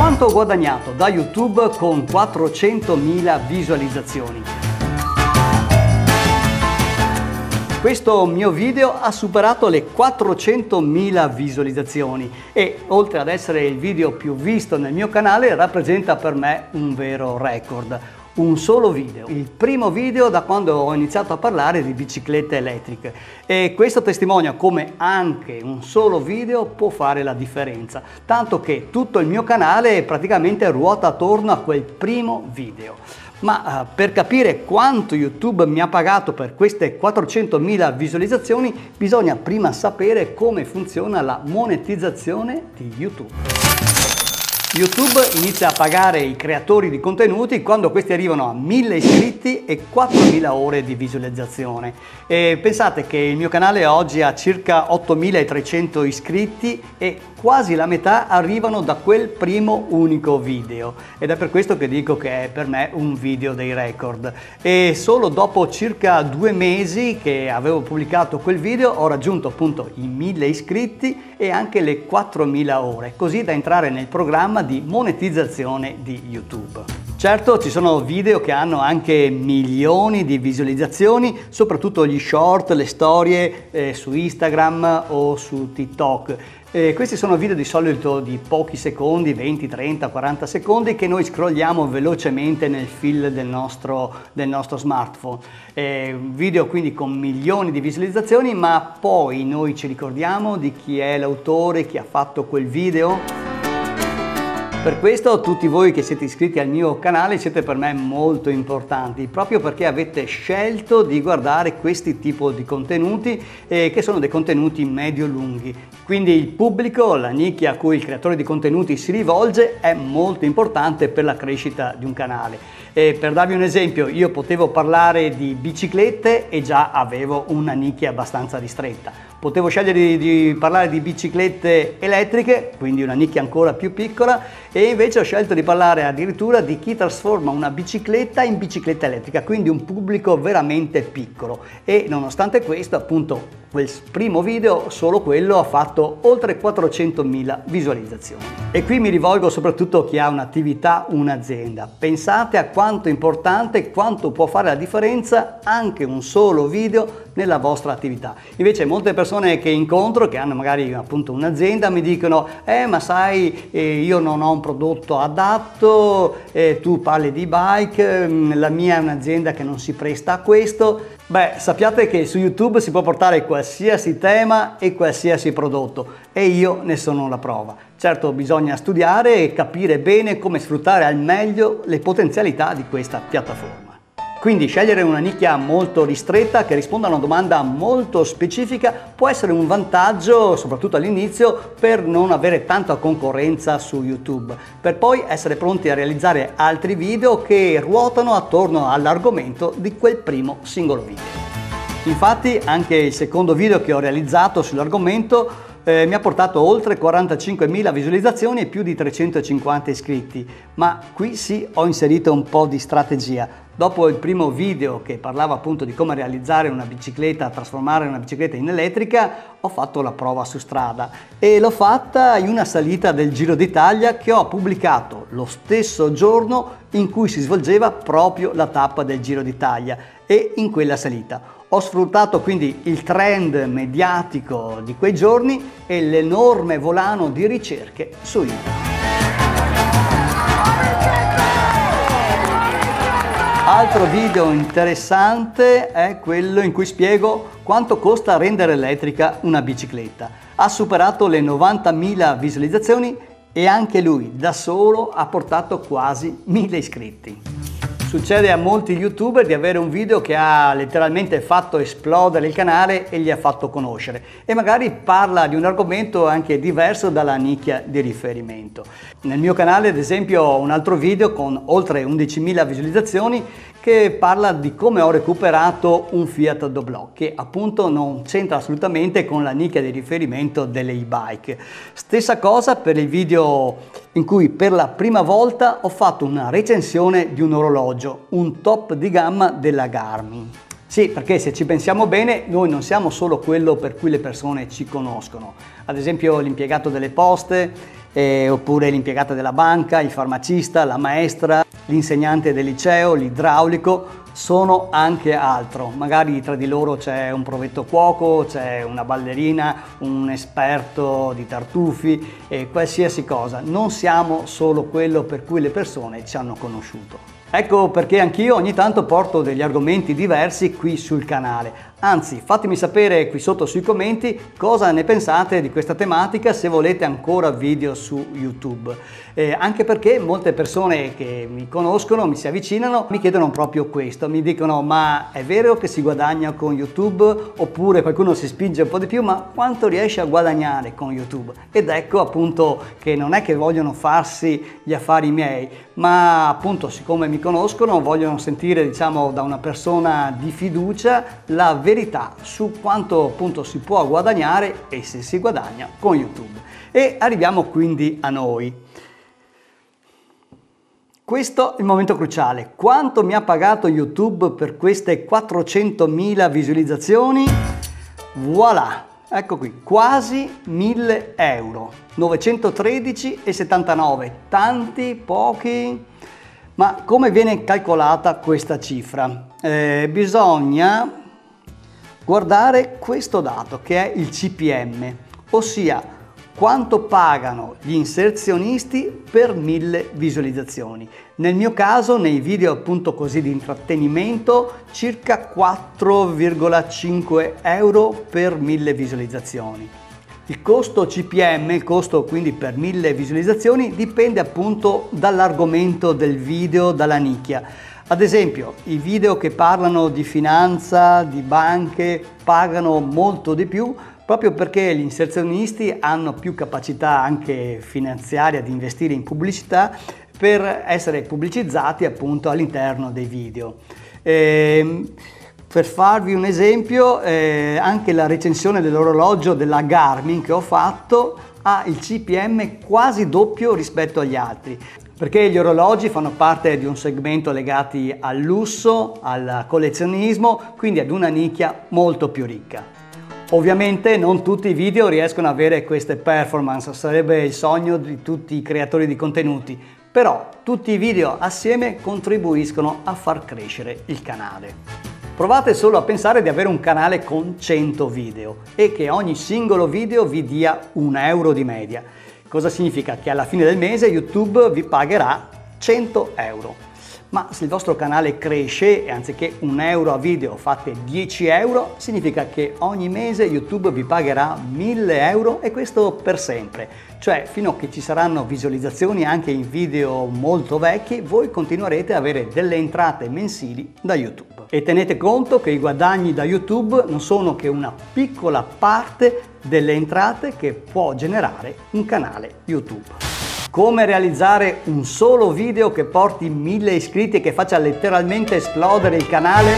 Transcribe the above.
Quanto ho guadagnato da YouTube con 400.000 visualizzazioni? Questo mio video ha superato le 400.000 visualizzazioni e, oltre ad essere il video più visto nel mio canale, rappresenta per me un vero record. Un solo video, il primo video da quando ho iniziato a parlare di biciclette elettriche, e questo testimonia come anche un solo video può fare la differenza, tanto che tutto il mio canale praticamente ruota attorno a quel primo video. Ma per capire quanto YouTube mi ha pagato per queste 400.000 visualizzazioni bisogna prima sapere come funziona la monetizzazione di YouTube. YouTube inizia a pagare i creatori di contenuti quando questi arrivano a 1000 iscritti e 4000 ore di visualizzazione. E pensate che il mio canale oggi ha circa 8300 iscritti e quasi la metà arrivano da quel primo unico video, ed è per questo che dico che è per me un video dei record. E solo dopo circa 2 mesi che avevo pubblicato quel video ho raggiunto appunto i 1000 iscritti e anche le 4000 ore, così da entrare nel programma di monetizzazione di YouTube. Certo, ci sono video che hanno anche milioni di visualizzazioni, soprattutto gli short, le storie su Instagram o su TikTok. Questi sono video di solito di pochi secondi, 20, 30, 40 secondi, che noi scrolliamo velocemente nel feed del nostro smartphone. Video quindi con milioni di visualizzazioni, ma poi noi ci ricordiamo di chi è l'autore, chi ha fatto quel video? Per questo tutti voi che siete iscritti al mio canale siete per me molto importanti, proprio perché avete scelto di guardare questi tipi di contenuti che sono dei contenuti medio-lunghi. Quindi il pubblico, la nicchia a cui il creatore di contenuti si rivolge è molto importante per la crescita di un canale. Per darvi un esempio, io potevo parlare di biciclette e già avevo una nicchia abbastanza ristretta. Potevo scegliere di parlare di biciclette elettriche, quindi una nicchia ancora più piccola, e invece ho scelto di parlare addirittura di chi trasforma una bicicletta in bicicletta elettrica, quindi un pubblico veramente piccolo. E nonostante questo, appunto, quel primo video, solo quello, ha fatto oltre 400.000 visualizzazioni. E qui mi rivolgo soprattutto a chi ha un'attività, un'azienda. Pensate a quanto è importante, quanto può fare la differenza anche un solo video nella vostra attività. Invece molte persone che incontro, che hanno magari appunto un'azienda, mi dicono ma sai, io non ho un prodotto adatto, tu parli di bike, la mia è un'azienda che non si presta a questo. Beh, sappiate che su YouTube si può portare qualsiasi tema e qualsiasi prodotto, e io ne sono la prova. Certo, bisogna studiare e capire bene come sfruttare al meglio le potenzialità di questa piattaforma. Quindi scegliere una nicchia molto ristretta che risponda a una domanda molto specifica può essere un vantaggio, soprattutto all'inizio, per non avere tanta concorrenza su YouTube, per poi essere pronti a realizzare altri video che ruotano attorno all'argomento di quel primo singolo video. Infatti anche il secondo video che ho realizzato sull'argomento mi ha portato oltre 45.000 visualizzazioni e più di 350 iscritti, ma qui sì ho inserito un po' di strategia. Dopo il primo video che parlava appunto di come realizzare una bicicletta, trasformare una bicicletta in elettrica, ho fatto la prova su strada e l'ho fatta in una salita del Giro d'Italia che ho pubblicato lo stesso giorno in cui si svolgeva proprio la tappa del Giro d'Italia, e in quella salita ho sfruttato quindi il trend mediatico di quei giorni e l'enorme volano di ricerche su internet. Altro video interessante è quello in cui spiego quanto costa rendere elettrica una bicicletta. Ha superato le 90.000 visualizzazioni e anche lui da solo ha portato quasi 1000 iscritti. Succede a molti youtuber di avere un video che ha letteralmente fatto esplodere il canale e li ha fatto conoscere, e magari parla di un argomento anche diverso dalla nicchia di riferimento. Nel mio canale, ad esempio, ho un altro video con oltre 11.000 visualizzazioni che parla di come ho recuperato un Fiat Doblò, che appunto non c'entra assolutamente con la nicchia di riferimento delle e-bike. Stessa cosa per il video in cui per la prima volta ho fatto una recensione di un orologio, un top di gamma della Garmin. Sì, perché se ci pensiamo bene, noi non siamo solo quello per cui le persone ci conoscono. Ad esempio l'impiegato delle poste, oppure l'impiegata della banca, il farmacista, la maestra, l'insegnante del liceo, l'idraulico, sono anche altro. Magari tra di loro c'è un provetto cuoco, c'è una ballerina, un esperto di tartufi e qualsiasi cosa. Non siamo solo quello per cui le persone ci hanno conosciuto. Ecco perché anch'io ogni tanto porto degli argomenti diversi qui sul canale. Anzi, fatemi sapere qui sotto sui commenti cosa ne pensate di questa tematica, se volete ancora video su YouTube. Anche perché molte persone che mi conoscono, mi si avvicinano, mi chiedono proprio questo. Mi dicono: ma è vero che si guadagna con YouTube? Oppure qualcuno si spinge un po' di più, ma quanto riesce a guadagnare con YouTube? Ed ecco appunto che non è che vogliono farsi gli affari miei, ma appunto siccome mi conoscono vogliono sentire, diciamo, da una persona di fiducia la verità su quanto appunto si può guadagnare e se si guadagna con YouTube. E arriviamo quindi a noi. Questo è il momento cruciale. Quanto mi ha pagato YouTube per queste 400.000 visualizzazioni? Voilà! Ecco qui, quasi 1.000 euro, 913,79, tanti, pochi? Ma come viene calcolata questa cifra? Bisogna guardare questo dato che è il CPM, ossia quanto pagano gli inserzionisti per 1.000 visualizzazioni. Nel mio caso, nei video appunto così di intrattenimento, circa 4,5 euro per 1.000 visualizzazioni. Il costo CPM, il costo quindi per 1.000 visualizzazioni, dipende appunto dall'argomento del video, dalla nicchia. Ad esempio, i video che parlano di finanza, di banche, pagano molto di più proprio perché gli inserzionisti hanno più capacità anche finanziaria di investire in pubblicità per essere pubblicizzati appunto all'interno dei video. Per farvi un esempio, anche la recensione dell'orologio della Garmin che ho fatto ha il CPM quasi doppio rispetto agli altri, perché gli orologi fanno parte di un segmento legati al lusso, al collezionismo, quindi ad una nicchia molto più ricca. Ovviamente non tutti i video riescono ad avere queste performance, sarebbe il sogno di tutti i creatori di contenuti, però tutti i video assieme contribuiscono a far crescere il canale. Provate solo a pensare di avere un canale con 100 video e che ogni singolo video vi dia 1 euro di media. Cosa significa? Che alla fine del mese YouTube vi pagherà 100 euro. Ma se il vostro canale cresce e anziché 1 euro a video fate 10 euro, significa che ogni mese YouTube vi pagherà 1.000 euro e questo per sempre. Cioè, fino a che ci saranno visualizzazioni anche in video molto vecchi, voi continuerete ad avere delle entrate mensili da YouTube. E tenete conto che i guadagni da YouTube non sono che una piccola parte delle entrate che può generare un canale YouTube. Come realizzare un solo video che porti 1.000 iscritti e che faccia letteralmente esplodere il canale?